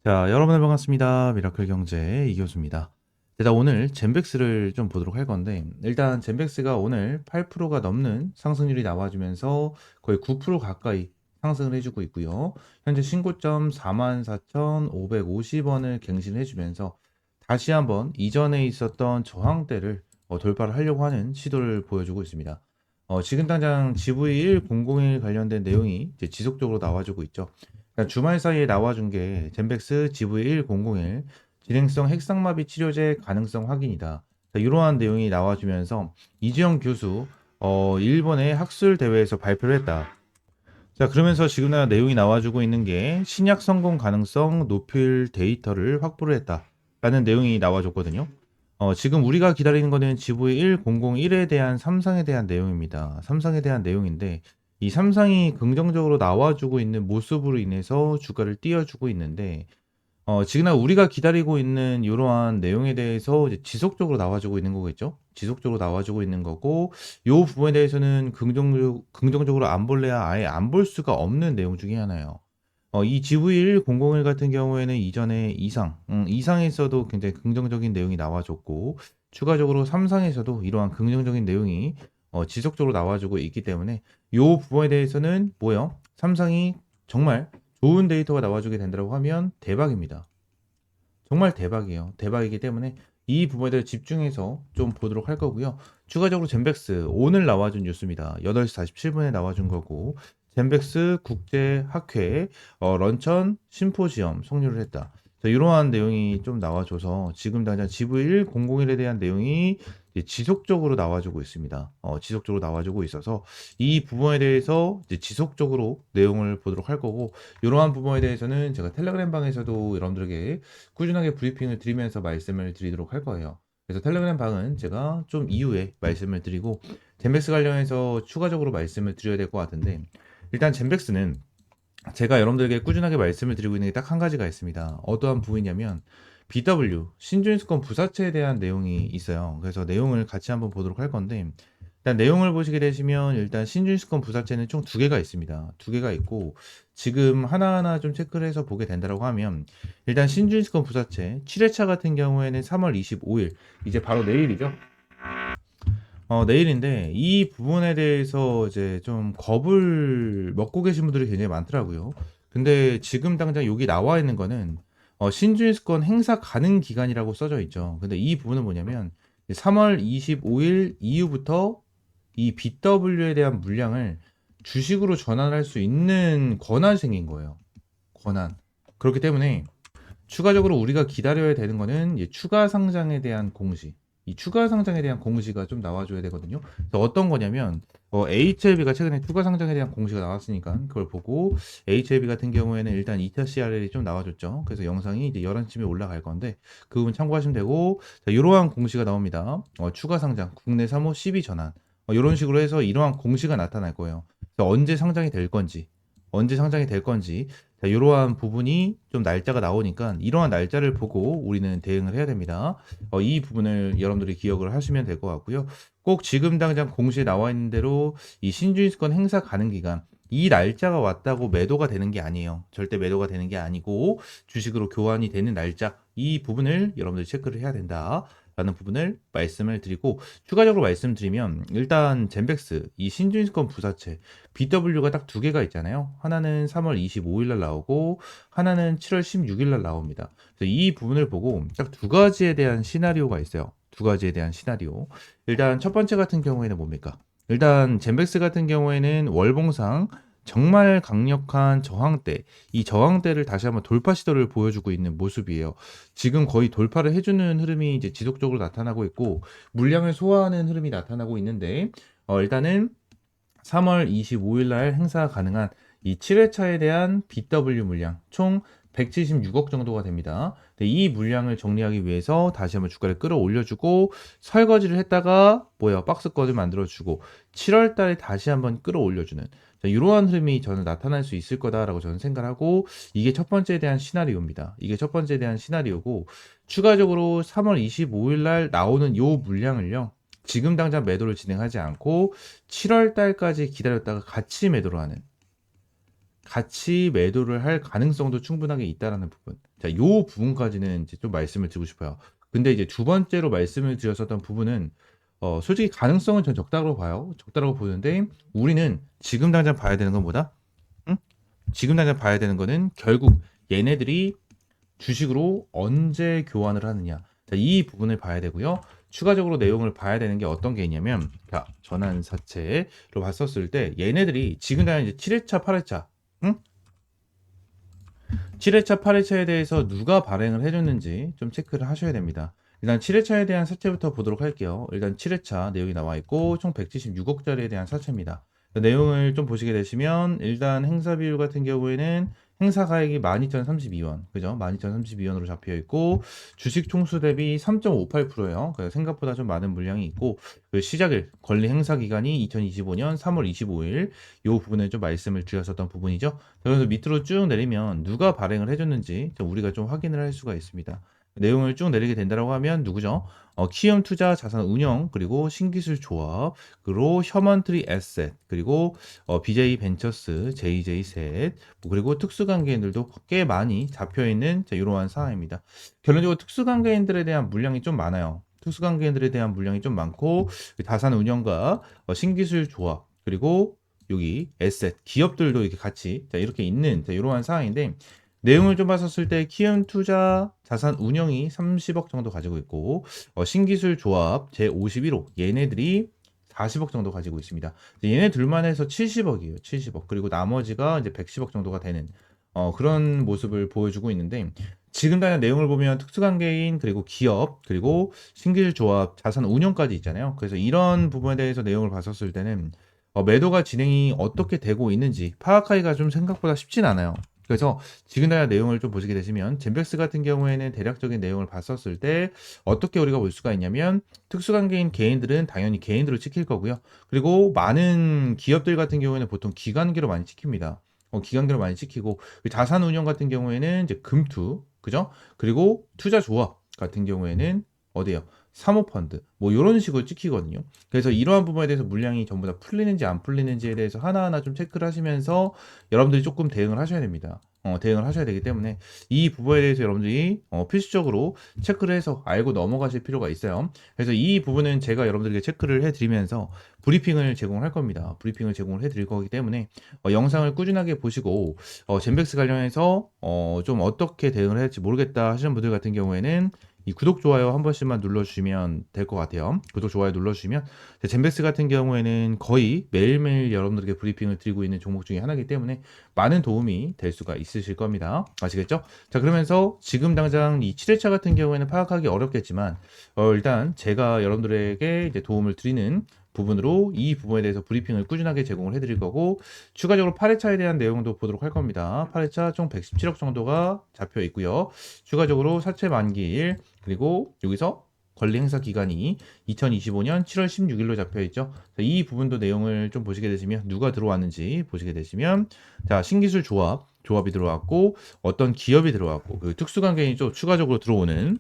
자, 여러분 반갑습니다. 미라클 경제 이교수입니다. 제가 오늘 젠백스를 좀 보도록 할 건데, 일단 젠백스가 오늘 8%가 넘는 상승률이 나와주면서 거의 9% 가까이 상승을 해주고 있고요. 현재 신고점 44,550원을 갱신해주면서 다시 한번 이전에 있었던 저항대를 돌파를 하려고 하는 시도를 보여주고 있습니다. 지금 당장 GV1001 관련된 내용이 이제 지속적으로 나와주고 있죠. 그러니까 주말 사이에 나와준 게 젠백스 GV1001 진행성 핵상마비 치료제 가능성 확인이다. 자, 이러한 내용이 나와주면서 이주영 교수 일본의 학술 대회에서 발표를 했다. 자, 그러면서 지금 내용이 나와주고 있는 게 신약 성공 가능성 높일 데이터를 확보를 했다. 라는 내용이 나와줬거든요. 지금 우리가 기다리는 거는 GV1001에 대한 삼상에 대한 내용입니다. 삼상에 대한 내용인데, 이 삼상이 긍정적으로 나와주고 있는 모습으로 인해서 주가를 띄워주고 있는데, 지금 우리가 기다리고 있는 이러한 내용에 대해서 이제 지속적으로 나와주고 있는 거겠죠? 지속적으로 나와주고 있는 거고, 요 부분에 대해서는 긍정적으로 안 볼래야 아예 안 볼 수가 없는 내용 중에 하나예요. 이 GV1001 같은 경우에는 이전에 이상에서도 굉장히 긍정적인 내용이 나와줬고, 추가적으로 삼상에서도 이러한 긍정적인 내용이 지속적으로 나와주고 있기 때문에, 요 부분에 대해서는 뭐요? 삼상이 정말 좋은 데이터가 나와주게 된다고 하면 대박입니다. 정말 대박이에요. 대박이기 때문에 이 부분에 대해 집중해서 좀 보도록 할 거고요. 추가적으로 젠백스 오늘 나와준 뉴스입니다. 8시 47분에 나와준 거고 젠백스 국제학회 런천 심포지엄 성료를 했다. 자, 이러한 내용이 좀 나와줘서 지금 당장 GV1001에 대한 내용이 이제 지속적으로 나와주고 있습니다. 지속적으로 나와주고 있어서 이 부분에 대해서 이제 지속적으로 내용을 보도록 할 거고 이러한 부분에 대해서는 제가 텔레그램 방에서도 여러분들에게 꾸준하게 브리핑을 드리면서 말씀을 드리도록 할 거예요. 그래서 텔레그램 방은 제가 좀 이후에 말씀을 드리고 젠백스 관련해서 추가적으로 말씀을 드려야 될 것 같은데 일단 젠백스는 제가 여러분들에게 꾸준하게 말씀을 드리고 있는 게 딱 한 가지가 있습니다. 어떠한 부분이냐면 BW 신주인수권 부사채에 대한 내용이 있어요. 그래서 내용을 같이 한번 보도록 할 건데 일단 내용을 보시게 되시면 일단 신주인수권 부사채는 총 두 개가 있습니다. 두 개가 있고 지금 하나하나 좀 체크를 해서 보게 된다고 하면 일단 신주인수권 부사채 7회차 같은 경우에는 3월 25일 이제 바로 내일이죠. 내일인데 이 부분에 대해서 이제 좀 겁을 먹고 계신 분들이 굉장히 많더라고요. 근데 지금 당장 여기 나와 있는 거는 신주인수권 행사 가능 기간이라고 써져 있죠. 근데 이 부분은 뭐냐면 3월 25일 이후부터 이 BW에 대한 물량을 주식으로 전환할 수 있는 권한이 생긴 거예요. 권한. 그렇기 때문에 추가적으로 우리가 기다려야 되는 거는 추가 상장에 대한 공시. 이 추가 상장에 대한 공시가 좀 나와줘야 되거든요. 그래서 어떤 거냐면 HLB가 최근에 추가 상장에 대한 공시가 나왔으니까 그걸 보고 HLB 같은 경우에는 일단 2차 CRL이 좀 나와줬죠. 그래서 영상이 이제 11시쯤에 올라갈 건데 그 부분 참고하시면 되고 자, 이러한 공시가 나옵니다. 추가 상장, 국내 사모 12 전환 이런 식으로 해서 이러한 공시가 나타날 거예요. 그래서 언제 상장이 될 건지 자, 이러한 부분이 좀 날짜가 나오니까 이러한 날짜를 보고 우리는 대응을 해야 됩니다. 이 부분을 여러분들이 기억을 하시면 될 것 같고요. 꼭 지금 당장 공시에 나와 있는 대로 이 신주인수권 행사 가능 기간 이 날짜가 왔다고 매도가 되는 게 아니에요. 절대 매도가 되는 게 아니고 주식으로 교환이 되는 날짜 이 부분을 여러분들이 체크를 해야 된다. 라는 부분을 말씀을 드리고 추가적으로 말씀드리면 일단 젠백스 이 신주인수권 부사채 BW가 딱 두 개가 있잖아요. 하나는 3월 25일 날 나오고 하나는 7월 16일 날 나옵니다. 그래서 이 부분을 보고 딱 두 가지에 대한 시나리오가 있어요. 두 가지에 대한 시나리오. 일단 첫 번째 같은 경우에는 뭡니까? 일단 젠백스 같은 경우에는 월봉상 정말 강력한 저항대, 이 저항대를 다시 한번 돌파 시도를 보여주고 있는 모습이에요. 지금 거의 돌파를 해주는 흐름이 이제 지속적으로 나타나고 있고, 물량을 소화하는 흐름이 나타나고 있는데, 일단은 3월 25일 날 행사 가능한 이 7회차에 대한 BW 물량 총 176억 정도가 됩니다. 이 물량을 정리하기 위해서 다시 한번 주가를 끌어올려주고 설거지를 했다가 박스권을 만들어주고 7월 달에 다시 한번 끌어올려주는 이러한 흐름이 저는 나타날 수 있을 거다라고 저는 생각하고 이게 첫 번째에 대한 시나리오입니다. 이게 첫 번째에 대한 시나리오고 추가적으로 3월 25일 날 나오는 요 물량을요. 지금 당장 매도를 진행하지 않고 7월 달까지 기다렸다가 같이 매도를 하는 같이 매도를 할 가능성도 충분하게 있다라는 부분. 자, 요 부분까지는 이제 좀 말씀을 드리고 싶어요. 근데 이제 두 번째로 말씀을 드렸었던 부분은 솔직히 가능성은 전 적다고 봐요. 적다라고 보는데 우리는 지금 당장 봐야 되는 건 뭐다? 응? 지금 당장 봐야 되는 거는 결국 얘네들이 주식으로 언제 교환을 하느냐. 자, 이 부분을 봐야 되고요. 추가적으로 내용을 봐야 되는 게 어떤 게 있냐면, 자, 전환사채로 봤었을 때 얘네들이 지금 당장 이제 7회차, 8회차, 응? 7회차, 8회차에 대해서 누가 발행을 해줬는지 좀 체크를 하셔야 됩니다. 일단 7회차에 대한 사채부터 보도록 할게요. 일단 7회차 내용이 나와 있고 총 176억짜리에 대한 사채입니다. 내용을 좀 보시게 되시면 일단 행사 비율 같은 경우에는 행사 가액이 12,032원, 그죠? 12,032원으로 잡혀 있고 주식 총수 대비 3.58%예요. 그래서 생각보다 좀 많은 물량이 있고 그 시작일 권리 행사 기간이 2025년 3월 25일 이 부분을 좀 말씀을 드렸었던 부분이죠. 그래서 밑으로 쭉 내리면 누가 발행을 해줬는지 우리가 좀 확인을 할 수가 있습니다. 내용을 쭉 내리게 된다고 하면 누구죠? 키움 투자 자산 운영 그리고 신기술 조합 그리고 혐언트리 에셋 그리고 BJ 벤처스, JJ 셋 그리고 특수관계인들도 꽤 많이 잡혀 있는 이러한 사항입니다. 결론적으로 특수관계인들에 대한 물량이 좀 많아요. 특수관계인들에 대한 물량이 좀 많고 자산 운영과 신기술 조합 그리고 여기 에셋 기업들도 이렇게 같이 이렇게 있는 이러한 상황인데 내용을 좀 봤었을 때 키움 투자 자산 운영이 30억 정도 가지고 있고 신기술 조합 제51호 얘네들이 40억 정도 가지고 있습니다. 얘네 둘만 해서 70억이에요. 70억. 그리고 나머지가 이제 110억 정도가 되는 그런 모습을 보여주고 있는데 지금 당장 내용을 보면 특수관계인 그리고 기업 그리고 신기술 조합 자산 운영까지 있잖아요. 그래서 이런 부분에 대해서 내용을 봤었을 때는 매도가 진행이 어떻게 되고 있는지 파악하기가 좀 생각보다 쉽진 않아요. 그래서 지금 당장 내용을 좀 보시게 되시면 젠백스 같은 경우에는 대략적인 내용을 봤었을 때 어떻게 우리가 볼 수가 있냐면 특수관계인 개인들은 당연히 개인들로 찍힐 거고요. 그리고 많은 기업들 같은 경우에는 보통 기관계로 많이 찍힙니다. 기관계로 많이 찍히고 자산 운용 같은 경우에는 이제 금투 그죠? 그리고 투자 조합 같은 경우에는 어디요? 사모펀드 뭐 이런 식으로 찍히거든요. 그래서 이러한 부분에 대해서 물량이 전부 다 풀리는지 안 풀리는지에 대해서 하나하나 좀 체크를 하시면서 여러분들이 조금 대응을 하셔야 됩니다. 대응을 하셔야 되기 때문에 이 부분에 대해서 여러분들이 필수적으로 체크를 해서 알고 넘어가실 필요가 있어요. 그래서 이 부분은 제가 여러분들에게 체크를 해드리면서 브리핑을 제공할 겁니다. 브리핑을 제공을 해드릴 거기 때문에 영상을 꾸준하게 보시고 젠백스 관련해서 좀 어떻게 대응을 해야 할지 모르겠다 하시는 분들 같은 경우에는 이 구독, 좋아요 한 번씩만 눌러주시면 될 것 같아요. 구독, 좋아요 눌러주시면 젠백스 같은 경우에는 거의 매일매일 여러분들에게 브리핑을 드리고 있는 종목 중에 하나이기 때문에 많은 도움이 될 수가 있으실 겁니다. 아시겠죠? 자, 그러면서 지금 당장 이 7회차 같은 경우에는 파악하기 어렵겠지만 일단 제가 여러분들에게 이제 도움을 드리는 부분으로 이 부분에 대해서 브리핑을 꾸준하게 제공을 해드릴 거고 추가적으로 8회차에 대한 내용도 보도록 할 겁니다. 8회차 총 117억 정도가 잡혀 있고요. 추가적으로 사채 만기일 그리고 여기서 권리 행사 기간이 2025년 7월 16일로 잡혀 있죠. 이 부분도 내용을 좀 보시게 되시면 누가 들어왔는지 보시게 되시면 자 신기술 조합이 들어왔고 어떤 기업이 들어왔고 그 특수관계인이 좀 추가적으로 들어오는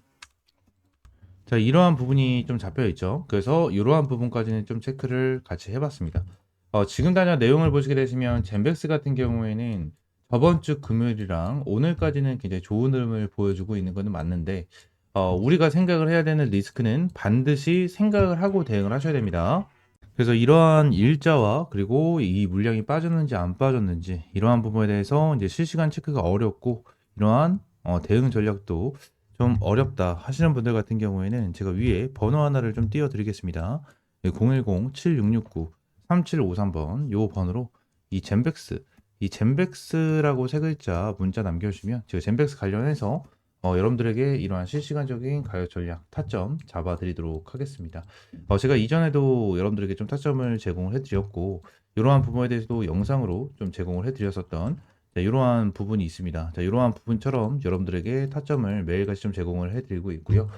자, 이러한 부분이 좀 잡혀 있죠. 그래서 이러한 부분까지는 좀 체크를 같이 해봤습니다. 지금 당장 내용을 보시게 되시면 젠백스 같은 경우에는 저번 주 금요일이랑 오늘까지는 굉장히 좋은 흐름을 보여주고 있는 것은 맞는데 우리가 생각을 해야 되는 리스크는 반드시 생각을 하고 대응을 하셔야 됩니다. 그래서 이러한 일자와 그리고 이 물량이 빠졌는지 안 빠졌는지 이러한 부분에 대해서 이제 실시간 체크가 어렵고 이러한 대응 전략도 좀 어렵다 하시는 분들 같은 경우에는 제가 위에 번호 하나를 좀 띄워 드리겠습니다. 010-7669-3753번 요 번호로 이 젠백스라고 세 글자 문자 남겨주시면 제가 젠백스 관련해서 여러분들에게 이러한 실시간적인 가격 전략 타점 잡아 드리도록 하겠습니다. 제가 이전에도 여러분들에게 좀 타점을 제공을 해드렸고 이러한 부분에 대해서도 영상으로 좀 제공을 해드렸었던 이러한 부분이 있습니다. 자, 이러한 부분처럼 여러분들에게 타점을 매일같이 좀 제공을 해드리고 있고요.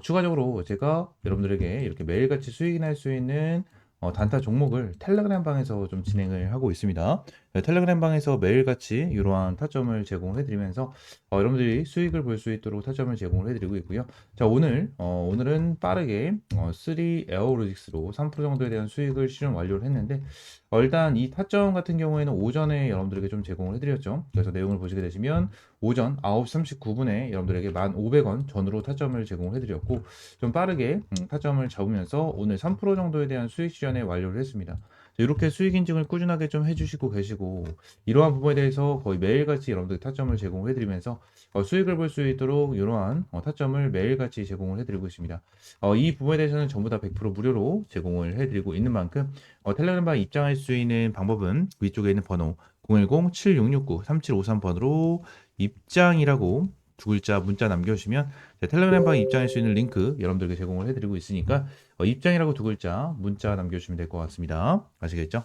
추가적으로 제가 여러분들에게 이렇게 매일같이 수익이 날 수 있는 단타 종목을 텔레그램 방에서 좀 진행을 하고 있습니다. 네, 텔레그램 방에서 매일같이 이러한 타점을 제공을 해드리면서 여러분들이 수익을 볼 수 있도록 타점을 제공을 해드리고 있고요. 자, 오늘은 빠르게 3 에어로직스로 3% 정도에 대한 수익을 실현 완료를 했는데 일단 이 타점 같은 경우에는 오전에 여러분들에게 좀 제공을 해드렸죠. 그래서 내용을 보시게 되시면 오전 9시 39분에 여러분들에게 1,500원 전후로 타점을 제공을 해드렸고 좀 빠르게 타점을 잡으면서 오늘 3% 정도에 대한 수익 실현에 완료를 했습니다. 이렇게 수익 인증을 꾸준하게 좀 해주시고 계시고 이러한 부분에 대해서 거의 매일같이 여러분들 타점을 제공을 해드리면서 수익을 볼 수 있도록 이러한 타점을 매일같이 제공을 해드리고 있습니다. 이 부분에 대해서는 전부 다 100% 무료로 제공을 해드리고 있는 만큼 텔레그램방 입장할 수 있는 방법은 위쪽에 있는 번호 010-7669-3753번으로 입장이라고 두 글자 문자 남겨주시면 텔레그램방 입장할 수 있는 링크 여러분들께 제공을 해드리고 있으니까 입장이라고 두 글자 문자 남겨주시면 될 것 같습니다. 아시겠죠?